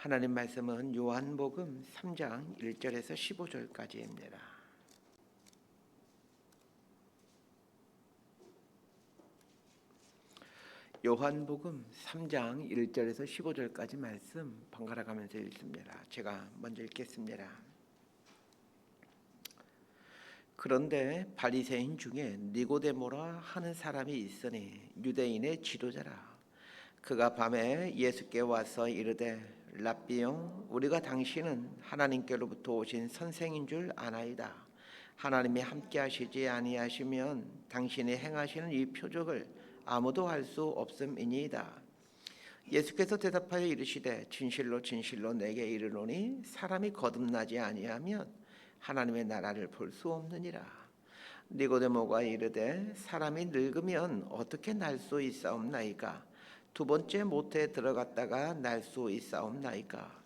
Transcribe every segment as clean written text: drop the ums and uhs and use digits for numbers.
하나님 말씀은 요한복음 3장 1절에서 15절까지입니다. 요한복음 3장 1절에서 15절까지 말씀 번갈아 가면서 읽습니다. 제가 먼저 읽겠습니다. 그런데 바리새인 중에 니고데모라 하는 사람이 있으니 유대인의 지도자라. 그가 밤에 예수께 와서 이르되 랍비요, 우리가 당신은 하나님께로부터 오신 선생인 줄 아나이다. 하나님이 함께하시지 아니하시면 당신이 행하시는 이 표적을 아무도 할 수 없음이니이다. 예수께서 대답하여 이르시되 진실로 진실로 내게 이르노니 사람이 거듭나지 아니하면 하나님의 나라를 볼 수 없느니라. 니고데모가 이르되 사람이 늙으면 어떻게 날 수 있사옵나이까? 두 번째 모태에 들어갔다가 날 수 있사옵나이까?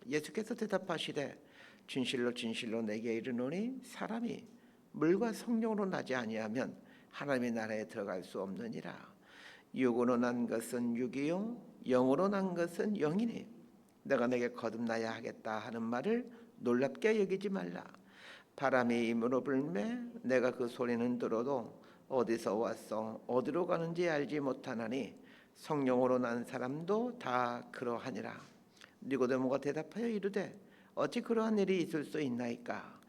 예수께서 대답하시되 진실로 진실로 내게 이르노니 사람이 물과 성령으로 나지 아니하면 하나님의 나라에 들어갈 수 없느니라. 육으로 난 것은 육이요 영으로 난 것은 영이니 내가 내게 거듭나야 하겠다 하는 말을 놀랍게 여기지 말라. 바람이 임으로 불매 내가 그 소리는 들어도 어디서 왔어 어디로 가는지 알지 못하나니 성령으로 난 사람도 다 그러하니라. 니고데모가 대답하여 이르되 어찌 그러한 일이 있을 수 있나이까?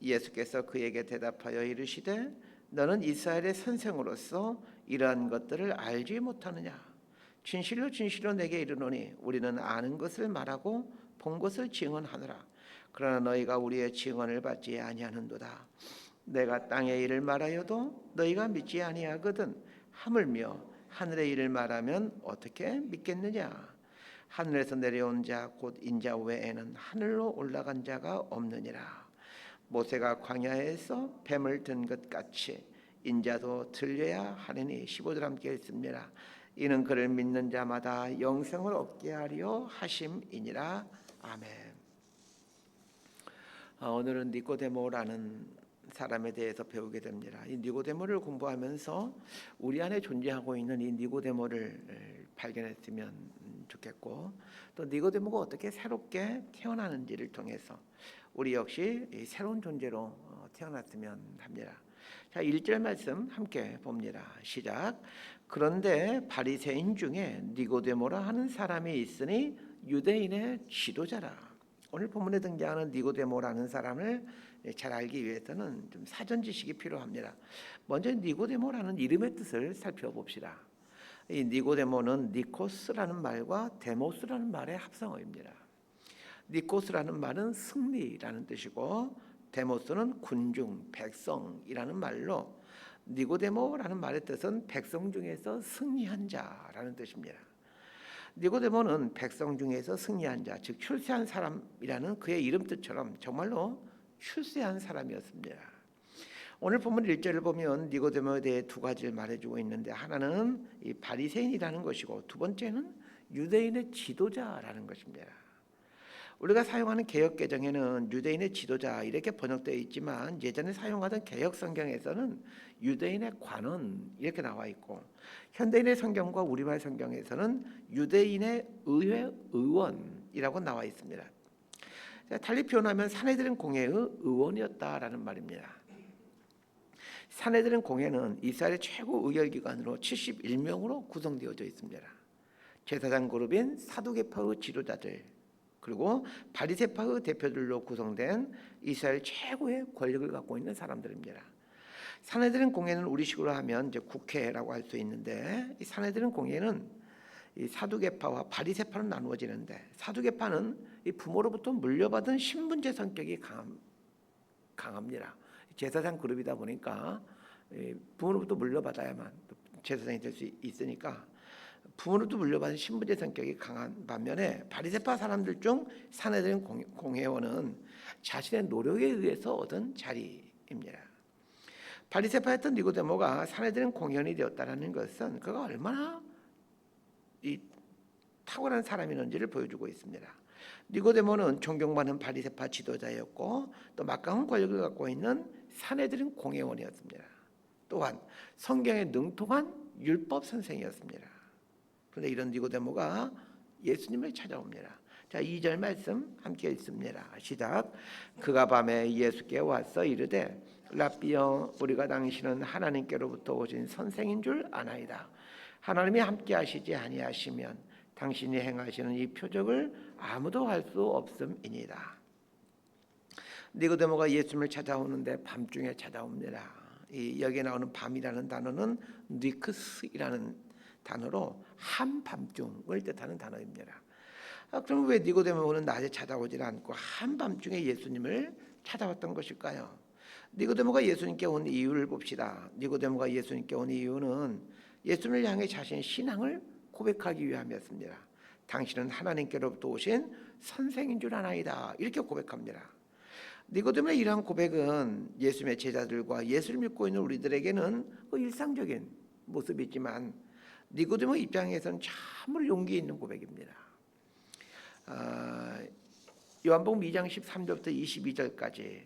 예수께서 그에게 대답하여 이르시되 너는 이스라엘의 선생으로서 이러한 것들을 알지 못하느냐? 진실로 진실로 내게 이르노니 우리는 아는 것을 말하고 본 것을 증언하노라. 그러나 너희가 우리의 증언을 받지 아니하는도다. 내가 땅의 일을 말하여도 너희가 믿지 아니하거든 하물며 하늘의 일을 말하면 어떻게 믿겠느냐? 하늘에서 내려온 자 곧 인자 외에는 하늘로 올라간 자가 없느니라. 모세가 광야에서 뱀을 든 것 같이 인자도 들려야 하느니 15절 함께 읽습니다. 이는 그를 믿는 자마다 영생을 얻게 하려 하심이니라. 아멘. 오늘은 니고데모라는 사람에 대해서 배우게 됩니다. 이 니고데모를 공부하면서 우리 안에 존재하고 있는 이 니고데모를 발견했으면 좋겠고, 또 니고데모가 어떻게 새롭게 태어나는지를 통해서 우리 역시 새로운 존재로 태어났으면 합니다. 자, 1절 말씀 함께 봅니다. 시작. 그런데 바리새인 중에 니고데모라 하는 사람이 있으니 유대인의 지도자라. 오늘 본문에 등장하는 니고데모라는 사람을 잘 알기 위해서는 좀 사전 지식이 필요합니다. 먼저 니고데모라는 이름의 뜻을 살펴봅시다. 이 니고데모는 니코스라는 말과 데모스라는 말의 합성어입니다. 니코스라는 말은 승리라는 뜻이고 데모스는 군중, 백성이라는 말로 니고데모라는 말의 뜻은 백성 중에서 승리한 자라는 뜻입니다. 니고데모는 백성 중에서 승리한 자, 즉 출세한 사람이라는 그의 이름 뜻처럼 정말로 출세한 사람이었습니다. 오늘 본문 1절을 보면 니고데모에 대해 두 가지를 말해주고 있는데, 하나는 이 바리새인이라는 것이고 두 번째는 유대인의 지도자라는 것입니다. 우리가 사용하는 개역 개정에는 유대인의 지도자 이렇게 번역되어 있지만 예전에 사용하던 개역 성경에서는 유대인의 관원 이렇게 나와 있고, 현대인의 성경과 우리말 성경에서는 유대인의 의회 의원이라고 나와 있습니다. 달리 표현하면 사내들은 공회의 의원이었다라는 말입니다. 사내들은 공회는 이스라엘의 최고 의결기관으로 71명으로 구성되어져 있습니다. 제사장 그룹인 사두개파의 지도자들 그리고 바리새파의 대표들로 구성된 이스라엘 최고의 권력을 갖고 있는 사람들입니다. 사내들은 공회는 우리식으로 하면 이제 국회라고 할 수 있는데, 이 사내들은 공회는 이 사두개파와 바리새파로 나누어지는데, 사두개파는 이 부모로부터 물려받은 신분제 성격이 강합니다. 제사장 그룹이다 보니까 부모로부터 물려받아야만 제사장이 될 수 있으니까 부모로부터 물려받은 신분제 성격이 강한 반면에 바리새파 사람들 중 사내들은 공회원은 자신의 노력에 의해서 얻은 자리입니다. 바리새파였던 니고데모가 사내들은 공회원이 되었다는 것은 그가 얼마나 이 탁월한 사람이었는지를 보여주고 있습니다. 니고데모는 존경받는 바리새파 지도자였고 또 막강한 권력을 갖고 있는 사내들은 공회원이었습니다. 또한 성경에 능통한 율법 선생이었습니다. 그런데 이런 니고데모가 예수님을 찾아옵니다. 자, 2절 말씀 함께 읽습니다. 시작. 그가 밤에 예수께 와서 이르되 랍비여, 우리가 당신은 하나님께로부터 오신 선생인 줄 아나이다. 하나님이 함께 하시지 아니하시면 당신이 행하시는 이 표적을 아무도 할 수 없음이니이다. 니고데모가 예수님을 찾아오는데 밤중에 찾아옵니다. 여기에 나오는 밤이라는 단어는 니크스이라는 단어로 한밤중을 뜻하는 단어입니다. 그럼 왜 니고데모는 낮에 찾아오질 않고 한밤중에 예수님을 찾아왔던 것일까요? 니고데모가 예수님께 온 이유를 봅시다. 니고데모가 예수님께 온 이유는 예수님을 향해 자신의 신앙을 고백하기 위함이었습니다. 당신은 하나님께로부터 오신 선생인 줄 아나이다. 이렇게 고백합니다. 니고데모의 이러한 고백은 예수님의 제자들과 예수를 믿고 있는 우리들에게는 일상적인 모습이지만 니고데모 입장에서는 참으로 용기 있는 고백입니다. 요한복음 2장 13절부터 22절까지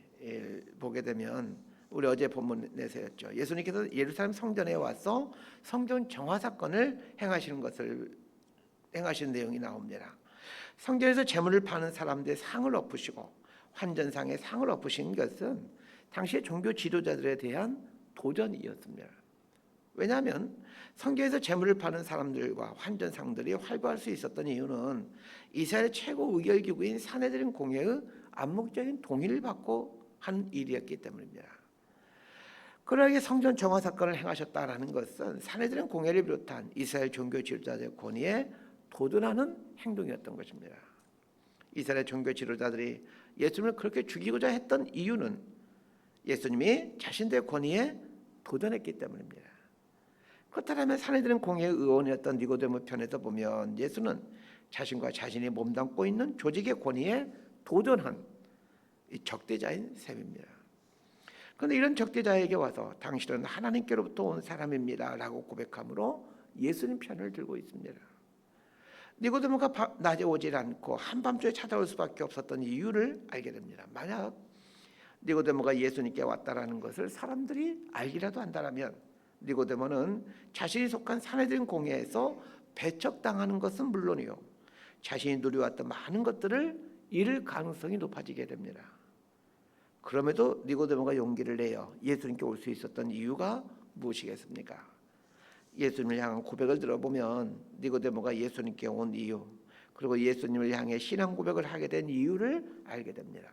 보게 되면 우리 어제 본문에서였죠. 예수님께서 예루살렘 성전에 와서 성전 정화 사건을 행하시는 내용이 나옵니다. 성전에서 재물을 파는 사람들의 상을 엎으시고 환전상의 상을 엎으신 것은 당시의 종교 지도자들에 대한 도전이었습니다. 왜냐하면 성경에서 재물을 파는 사람들과 환전상들이 활보할 수 있었던 이유는 이스라엘 최고 의결기구인 산헤드린 공회의 암묵적인 동의를 받고 한 일이었기 때문입니다. 그러하게 성전 정화 사건을 행하셨다라는 것은 산헤드린 공회를 비롯한 이스라엘 종교 지도자들의 권위에 도전하는 행동이었던 것입니다. 이스라엘 종교 지도자들이 예수님을 그렇게 죽이고자 했던 이유는 예수님이 자신들의 권위에 도전했기 때문입니다. 그렇다면 산헤드린 공회의 의원이었던 니고데모 편에서 보면 예수는 자신과 자신이 몸담고 있는 조직의 권위에 도전한 적대자인 셈입니다. 그런데 이런 적대자에게 와서 당신은 하나님께로부터 온 사람입니다 라고 고백함으로 예수님 편을 들고 있습니다. 니고데모가 낮에 오질 않고 한밤중에 찾아올 수밖에 없었던 이유를 알게 됩니다. 만약 니고데모가 예수님께 왔다라는 것을 사람들이 알기라도 한다면 니고데모는 자신이 속한 산헤드린 공회에서 배척당하는 것은 물론이요, 자신이 누려왔던 많은 것들을 잃을 가능성이 높아지게 됩니다. 그럼에도 니고데모가 용기를 내어 예수님께 올 수 있었던 이유가 무엇이겠습니까? 예수님을 향한 고백을 들어보면 니고데모가 예수님께 온 이유, 그리고 예수님을 향해 신앙 고백을 하게 된 이유를 알게 됩니다.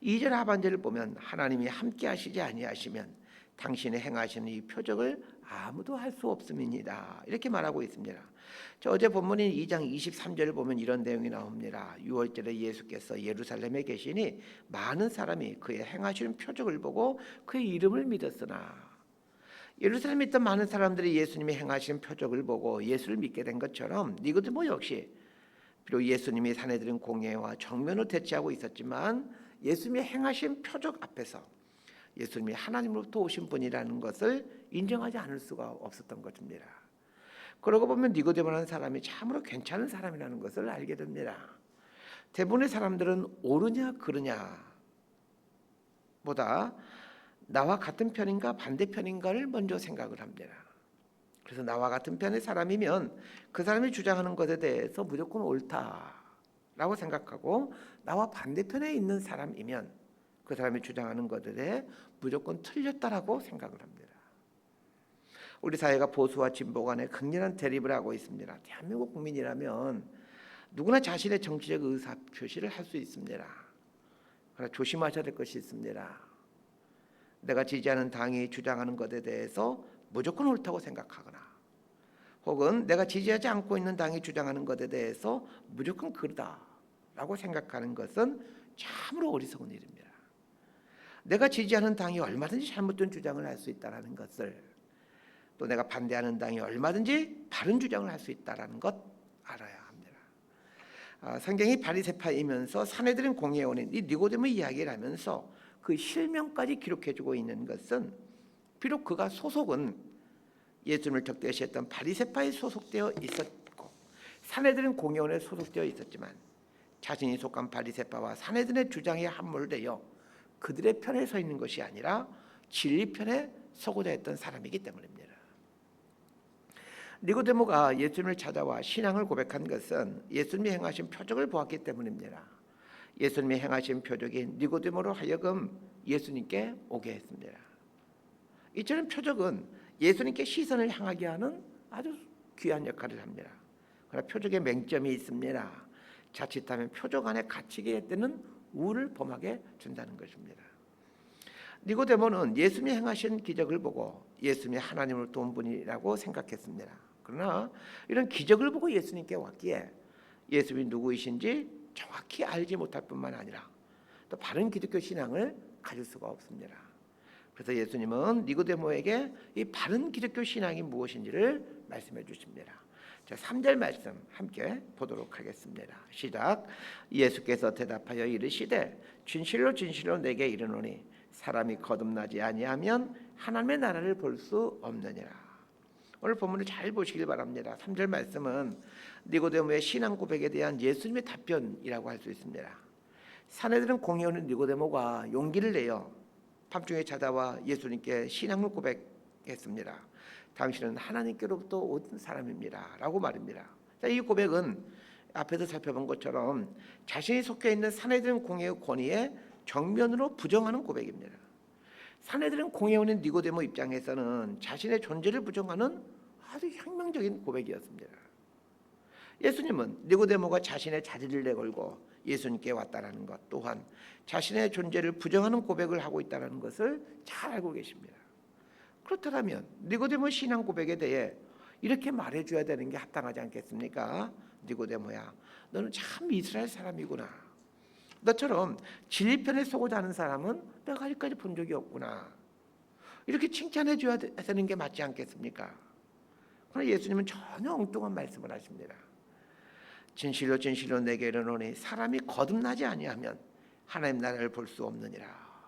2절 하반절을 보면 하나님이 함께 하시지 아니하시면 당신이 행하시는 이 표적을 아무도 할 수 없음이니이다. 이렇게 말하고 있습니다. 어제 본문인 2장 23절을 보면 이런 내용이 나옵니다. 6월절에 예수께서 예루살렘에 계시니 많은 사람이 그의 행하시는 표적을 보고 그의 이름을 믿었으나, 예루살렘에 있던 많은 사람들이 예수님이 행하시는 표적을 보고 예수를 믿게 된 것처럼 니고데모 역시 비록 예수님이 산헤드린 공회와 정면으로 대치하고 있었지만 예수님이 행하신 표적 앞에서 예수님이 하나님으로부터 오신 분이라는 것을 인정하지 않을 수가 없었던 것입니다. 그러고 보면 니고데모라는 사람이 참으로 괜찮은 사람이라는 것을 알게 됩니다. 대부분의 사람들은 옳으냐 그르냐 보다 나와 같은 편인가 반대편인가를 먼저 생각을 합니다. 그래서 나와 같은 편의 사람이면 그 사람이 주장하는 것에 대해서 무조건 옳다라고 생각하고, 나와 반대편에 있는 사람이면 그 사람이 주장하는 것에 대해 무조건 틀렸다라고 생각을 합니다. 우리 사회가 보수와 진보 간의 극렬한 대립을 하고 있습니다. 대한민국 국민이라면 누구나 자신의 정치적 의사 표시를 할 수 있습니다. 그러나 조심하셔야 될 것이 있습니다. 내가 지지하는 당이 주장하는 것에 대해서 무조건 옳다고 생각하거나, 혹은 내가 지지하지 않고 있는 당이 주장하는 것에 대해서 무조건 그르다라고 생각하는 것은 참으로 어리석은 일입니다. 내가 지지하는 당이 얼마든지 잘못된 주장을 할 수 있다는 것을, 또 내가 반대하는 당이 얼마든지 바른 주장을 할 수 있다는 것 알아야 합니다. 성경이 바리새파이면서 산헤드린 공회원인 이 니고데모 이야기를 하면서 그 실명까지 기록해주고 있는 것은, 비록 그가 소속은 예수님을 적대시했던 바리새파에 소속되어 있었고 산헤드린 공회원에 소속되어 있었지만 자신이 속한 바리새파와 산헤드린의 주장에 함몰되어 그들의 편에 서 있는 것이 아니라 진리 편에 서고자 했던 사람이기 때문입니다. 니고데모가 예수님을 찾아와 신앙을 고백한 것은 예수님이 행하신 표적을 보았기 때문입니다. 예수님이 행하신 표적이 니고데모로 하여금 예수님께 오게 했습니다. 이처럼 표적은 예수님께 시선을 향하게 하는 아주 귀한 역할을 합니다. 그러나 표적에 맹점이 있습니다. 자칫하면 표적 안에 갇히게 되는 우를 범하게 준다는 것입니다. 니고데모는 예수님이 행하신 기적을 보고 예수님이 하나님을 도운 분이라고 생각했습니다. 그러나 이런 기적을 보고 예수님께 왔기에 예수님이 누구이신지 정확히 알지 못할 뿐만 아니라 또 바른 기독교 신앙을 가질 수가 없습니다. 그래서 예수님은 니고데모에게 이 바른 기독교 신앙이 무엇인지를 말씀해 주십니다. 자, 3절 말씀 함께 보도록 하겠습니다. 시작. 예수께서 대답하여 이르시되 진실로 진실로 내게 이르노니 사람이 거듭나지 아니하면 하나님의 나라를 볼 수 없느니라. 오늘 본문을 잘 보시길 바랍니다. 3절 말씀은 니고데모의 신앙 고백에 대한 예수님의 답변이라고 할 수 있습니다. 사내들은 공회 오는 니고데모가 용기를 내어 밤중에 찾아와 예수님께 신앙을 고백했습니다. 당신은 하나님께로부터 온 사람입니다 라고 말입니다. 자, 이 고백은 앞에서 살펴본 것처럼 자신이 속해 있는 사내들은 공회의 권위에 정면으로 부정하는 고백입니다. 사내들은 공회에 오는 니고데모 입장에서는 자신의 존재를 부정하는 아주 혁명적인 고백이었습니다. 예수님은 니고데모가 자신의 자질을 내걸고 예수님께 왔다라는 것 또한 자신의 존재를 부정하는 고백을 하고 있다는 것을 잘 알고 계십니다. 그렇다면 니고데모 신앙 고백에 대해 이렇게 말해줘야 되는 게 합당하지 않겠습니까? 니고데모야, 너는 참 이스라엘 사람이구나. 너처럼 진리편에 서고자 하는 사람은 내가 아직까지 본 적이 없구나. 이렇게 칭찬해 줘야 되는 게 맞지 않겠습니까? 그러나 예수님은 전혀 엉뚱한 말씀을 하십니다. 진실로 진실로 내게 이르노니 사람이 거듭나지 아니하면 하나님 나라를 볼 수 없느니라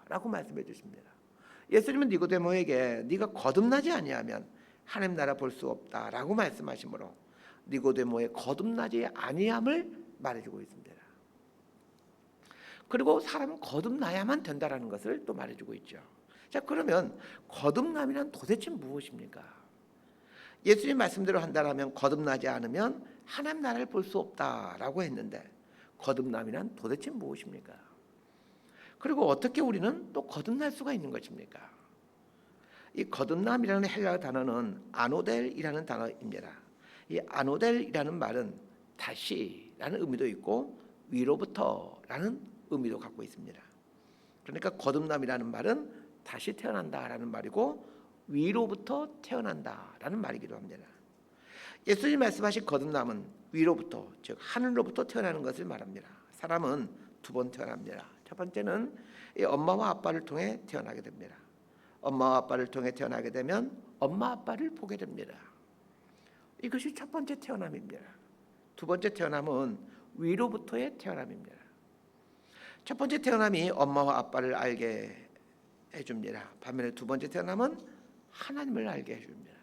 라고 말씀해 주십니다. 예수님은 니고데모에게 네가 거듭나지 아니하면 하나님 나라 볼 수 없다라고 말씀하시므로 니고데모의 거듭나지 아니함을 말해주고 있습니다. 그리고 사람은 거듭나야만 된다라는 것을 또 말해주고 있죠. 자, 그러면 거듭남이란 도대체 무엇입니까? 예수님 말씀대로 한다면 거듭나지 않으면 하나님 나라를 볼 수 없다라고 했는데 거듭남이란 도대체 무엇입니까? 그리고 어떻게 우리는 또 거듭날 수가 있는 것입니까? 이 거듭남이라는 헬라어 단어는 아노델이라는 단어입니다. 이 아노델이라는 말은 다시라는 의미도 있고 위로부터라는 의미도 갖고 있습니다. 그러니까 거듭남이라는 말은 다시 태어난다라는 말이고 위로부터 태어난다라는 말이기도 합니다. 예수님 말씀하신 거듭남은 위로부터 즉 하늘로부터 태어나는 것을 말합니다. 사람은 두 번 태어납니다. 첫 번째는 엄마와 아빠를 통해 태어나게 됩니다. 엄마와 아빠를 통해 태어나게 되면 엄마 아빠를 보게 됩니다. 이것이 첫 번째 태어남입니다. 두 번째 태어남은 위로부터의 태어남입니다. 첫 번째 태어남이 엄마와 아빠를 알게 해줍니다. 반면에 두 번째 태어남은 하나님을 알게 해줍니다.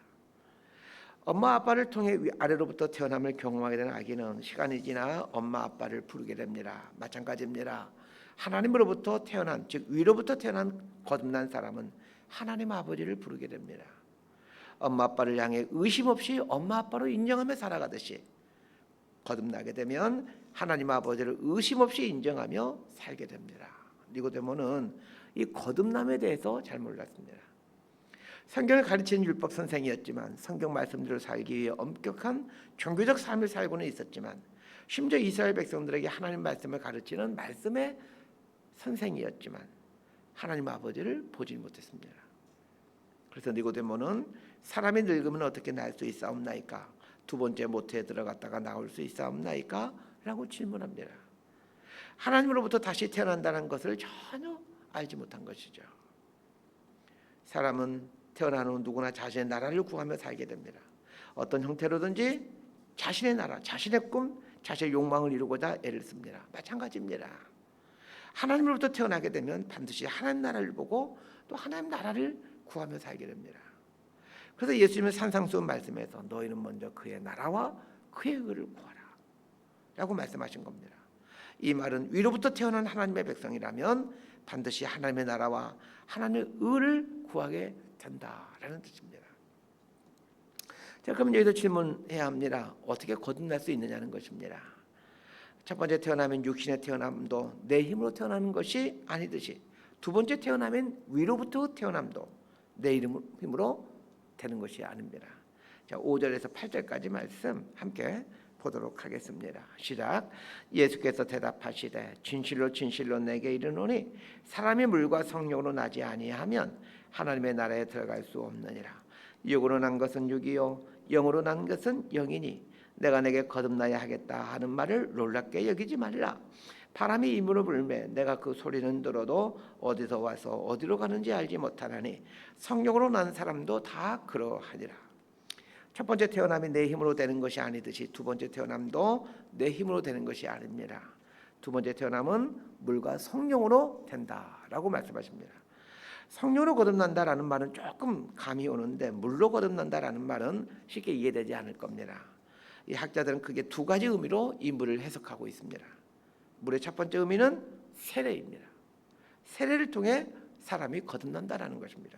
엄마 아빠를 통해 아래로부터 태어남을 경험하게 되는 아기는 시간이 지나 엄마 아빠를 부르게 됩니다. 마찬가지입니다. 하나님으로부터 태어난 즉 위로부터 태어난 거듭난 사람은 하나님 아버지를 부르게 됩니다. 엄마 아빠를 향해 의심 없이 엄마 아빠로 인정하며 살아가듯이 거듭나게 되면 하나님 아버지를 의심 없이 인정하며 살게 됩니다. 니고데모는 이 거듭남에 대해서 잘 몰랐습니다. 성경을 가르치는 율법 선생이었지만 성경 말씀대로 살기 위해 엄격한 종교적 삶을 살고는 있었지만 심지어 이스라엘 백성들에게 하나님 말씀을 가르치는 말씀의 선생이었지만 하나님 아버지를 보지 못했습니다. 그래서 니고데모는 사람이 늙으면 어떻게 날 수 있사옵나이까? 두 번째 모태에 들어갔다가 나올 수 있사옵나이까? 라고 질문합니다. 하나님으로부터 다시 태어난다는 것을 전혀 알지 못한 것이죠. 사람은 태어난 후 누구나 자신의 나라를 구하며 살게 됩니다. 어떤 형태로든지 자신의 나라, 자신의 꿈, 자신의 욕망을 이루고자 애를 씁니다. 마찬가지입니다. 하나님으로부터 태어나게 되면 반드시 하나님 나라를 보고 또 하나님 나라를 구하며 살게 됩니다. 그래서 예수님은 산상수훈 말씀에서 너희는 먼저 그의 나라와 그의 의를 구하라 라고 말씀하신 겁니다. 이 말은 위로부터 태어난 하나님의 백성이라면 반드시 하나님의 나라와 하나님의 의를 구하게 된다라는 뜻입니다. 자, 그럼 여기서 질문해야 합니다. 어떻게 거듭날 수 있느냐는 것입니다. 첫 번째 태어나면 육신의 태어남도 내 힘으로 태어나는 것이 아니듯이, 두 번째 태어나면 위로부터 태어남도 내 힘으로 되는 것이 아닙니다. 자, 5절에서 8절까지 말씀 함께 보도록 하겠습니다. 시작. 예수께서 대답하시되 진실로 진실로 내게 이르노니 사람이 물과 성령으로 나지 아니하면 하나님의 나라에 들어갈 수 없느니라. 육으로 난 것은 육이요 영으로 난 것은 영이니 내가 내게 거듭나야 하겠다 하는 말을 놀랍게 여기지 말라. 바람이 입으로 불매 내가 그 소리는 들어도 어디서 와서 어디로 가는지 알지 못하나니 성령으로 난 사람도 다 그러하니라. 첫 번째 태어남이 내 힘으로 되는 것이 아니듯이 두 번째 태어남도 내 힘으로 되는 것이 아닙니다. 두 번째 태어남은 물과 성령으로 된다라고 말씀하십니다. 성령으로 거듭난다라는 말은 조금 감이 오는데 물로 거듭난다라는 말은 쉽게 이해되지 않을 겁니다. 이 학자들은 크게 두 가지 의미로 이 물을 해석하고 있습니다. 물의 첫 번째 의미는 세례입니다. 세례를 통해 사람이 거듭난다라는 것입니다.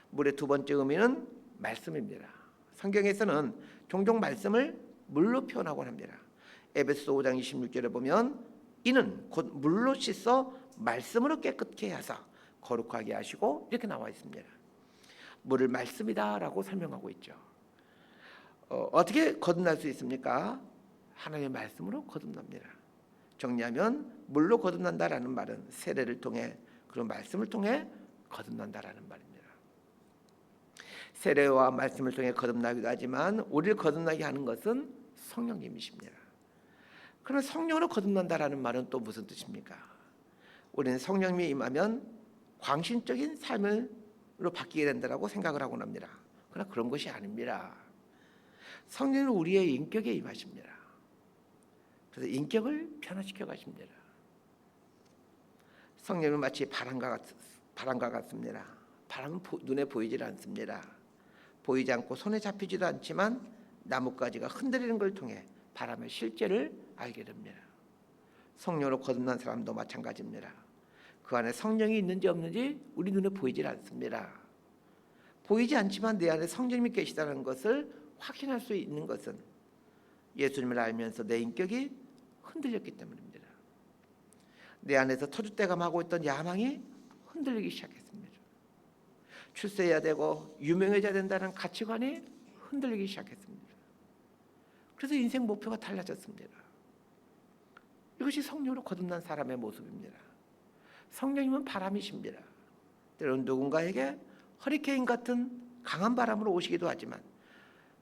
물의 두 번째 의미는 말씀입니다. 성경에서는 종종 말씀을 물로 표현하곤 합니다. 에베소서 5장 26절에 보면 이는 곧 물로 씻어 말씀으로 깨끗게 하사 거룩하게 하시고 이렇게 나와 있습니다. 물을 말씀이다라고 설명하고 있죠. 어떻게 거듭날 수 있습니까? 하나님의 말씀으로 거듭납니다. 정리하면 물로 거듭난다라는 말은 세례를 통해 그런 말씀을 통해 거듭난다라는 말입니다. 세례와 말씀을 통해 거듭나기도 하지만 우리를 거듭나게 하는 것은 성령님이십니다. 그러면 성령으로 거듭난다라는 말은 또 무슨 뜻입니까? 우리는 성령님이 임하면 광신적인 삶으로 바뀌게 된다고 생각을 하곤 합니다. 그러나 그런 것이 아닙니다. 성령은 우리의 인격에 임하십니다. 그래서 인격을 변화시켜 가십니다. 성령은 마치 바람과 같습니다. 바람은 눈에 보이질 않습니다. 보이지 않고 손에 잡히지도 않지만 나뭇가지가 흔들리는 걸 통해 바람의 실제를 알게 됩니다. 성령으로 거듭난 사람도 마찬가지입니다. 그 안에 성령이 있는지 없는지 우리 눈에 보이질 않습니다. 보이지 않지만 내 안에 성령님이 계시다는 것을 확인할 수 있는 것은 예수님을 알면서 내 인격이 흔들렸기 때문입니다. 내 안에서 터줏대감하고 있던 야망이 흔들리기 시작했습니다. 출세해야 되고 유명해져야 된다는 가치관이 흔들리기 시작했습니다. 그래서 인생 목표가 달라졌습니다. 이것이 성령으로 거듭난 사람의 모습입니다. 성령님은 바람이십니다. 때로는 누군가에게 허리케인 같은 강한 바람으로 오시기도 하지만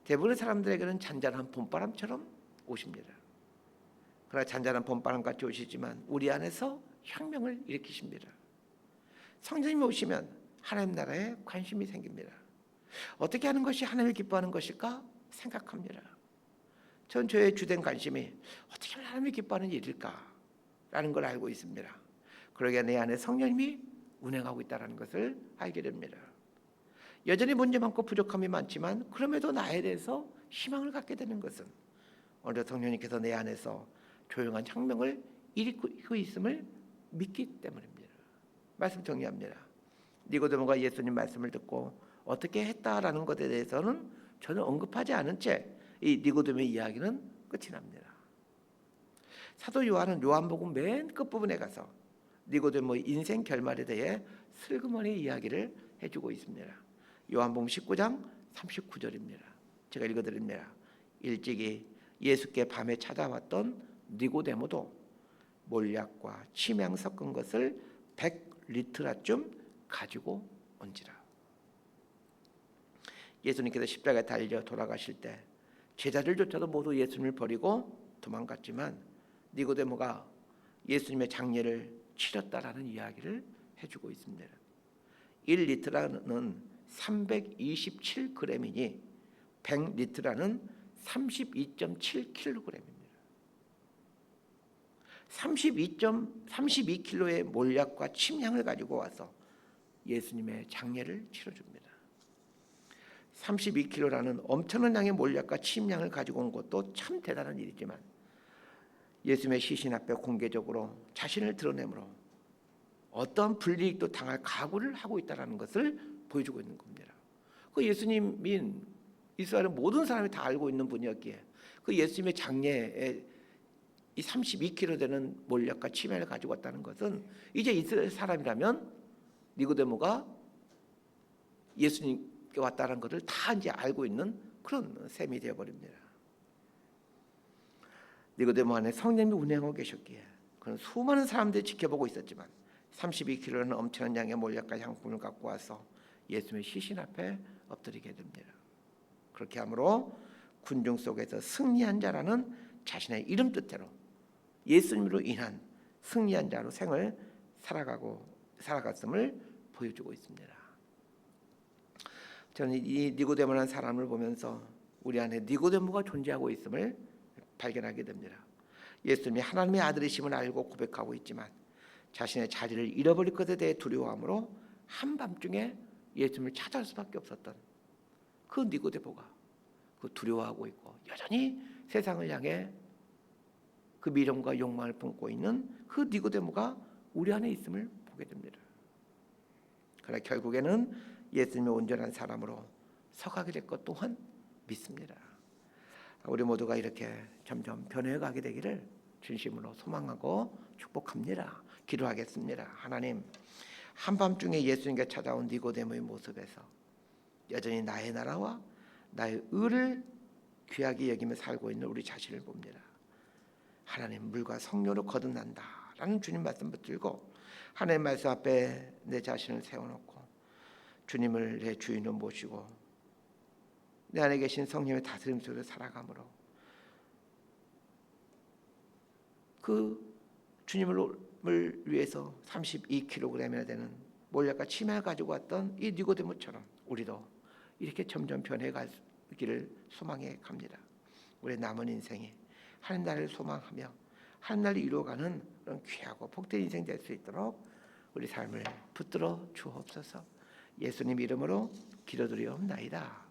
대부분의 사람들에게는 잔잔한 봄바람처럼 오십니다. 그러나 잔잔한 봄바람같이 오시지만 우리 안에서 혁명을 일으키십니다. 성령님이 오시면 하나님 나라에 관심이 생깁니다. 어떻게 하는 것이 하나님을 기뻐하는 것일까 생각합니다. 전 저의 주된 관심이 어떻게 하면 하나님이 기뻐하는 일일까라는 걸 알고 있습니다. 그러기에 내 안에 성령님이 운행하고 있다는 것을 알게 됩니다. 여전히 문제 많고 부족함이 많지만 그럼에도 나에 대해서 희망을 갖게 되는 것은 오늘 성령님께서 내 안에서 조용한 혁명을 일으키고 있음을 믿기 때문입니다. 말씀 정리합니다. 니고데모가 예수님 말씀을 듣고 어떻게 했다라는 것에 대해서는 전혀 언급하지 않은 채 이 니고데모의 이야기는 끝이 납니다. 사도 요한은 요한복음 맨 끝부분에 가서 니고데모의 인생 결말에 대해 슬그머니 이야기를 해주고 있습니다. 요한복음 19장 39절입니다. 제가 읽어드립니다. 일찍이 예수께 밤에 찾아왔던 니고데모도 몰약과 침향 섞은 것을 100리트라쯤 가지고 온지라. 예수님께서 십자가에 달려 돌아가실 때 제자들조차도 모두 예수님을 버리고 도망갔지만 니고데모가 예수님의 장례를 치렀다라는 이야기를 해주고 있습니다. 1리트라는 327g이니 100리트라는 32.7kg입니다. 32kg의 몰약과 침향을 가지고 와서 예수님의 장례를 치러줍니다. 32kg라는 엄청난 양의 몰약과 침향을 가지고 온 것도 참 대단한 일이지만 예수님의 시신 앞에 공개적으로 자신을 드러내므로 어떠한 불이익도 당할 각오를 하고 있다는 것을 보여주고 있는 겁니다. 그 예수님이 이스라엘 모든 사람이 다 알고 있는 분이었기에 그 예수님의 장례에 이 32kg 되는 몰약과 치매를 가지고 왔다는 것은 이제 이스라엘 사람이라면 니고데모가 예수님께 왔다는 것을 다 이제 알고 있는 그런 셈이 되어버립니다. 니고데모 안에 성령이 운행하고 계셨기에 그는 수많은 사람들이 지켜보고 있었지만 32kg는 엄청난 양의 몰약과 향품을 갖고 와서 예수님의 시신 앞에 엎드리게 됩니다. 그렇게 함으로 군중 속에서 승리한 자라는 자신의 이름 뜻대로 예수님으로 인한 승리한 자로 생을 살아갔음을 보여주고 있습니다. 저는 이 니고데모라는 사람을 보면서 우리 안에 니고데모가 존재하고 있음을 발견하게 됩니다. 예수님이 하나님의 아들이심을 알고 고백하고 있지만 자신의 자리를 잃어버릴 것에 대해 두려워함으로 한밤중에 예수님을 찾아올 수밖에 없었던 그 니고데모가 그 두려워하고 있고 여전히 세상을 향해 그 미련과 욕망을 품고 있는 그 니고데모가 우리 안에 있음을 보게 됩니다. 그러나 결국에는 예수님의 온전한 사람으로 서가게 될 것 또한 믿습니다. 우리 모두가 이렇게 점점 변해가게 되기를 진심으로 소망하고 축복합니다. 기도하겠습니다. 하나님, 한밤중에 예수님께 찾아온 니고데모의 모습에서 여전히 나의 나라와 나의 의를 귀하게 여기며 살고 있는 우리 자신을 봅니다. 하나님, 물과 성령으로 거듭난다라는 주님 말씀 붙들고 하나님 말씀 앞에 내 자신을 세워놓고 주님을 내 주인으로 모시고 내 안에 계신 성령의 다스림 속에서 살아감으로 그 주님을 위해서 32kg이나 되는 몰약과 치매를 가지고 왔던 이 니고데모처럼 우리도 이렇게 점점 변해가기를 소망해 갑니다. 우리의 남은 인생이 하나님 나라를 소망하며 하나님 나라를 이루어가는 그런 귀하고 복된 인생 될 수 있도록 우리 삶을 붙들어 주옵소서. 예수님 이름으로 기도드리옵나이다.